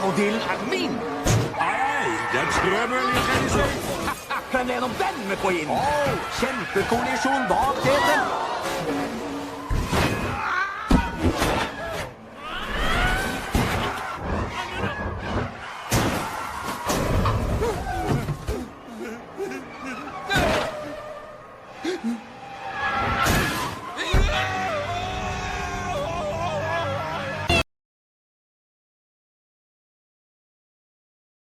krokodillen er min! Hei, det er trøbbel i Kennedy. Prøv gjennom den med på inn! Kjempekollisjon bak teten!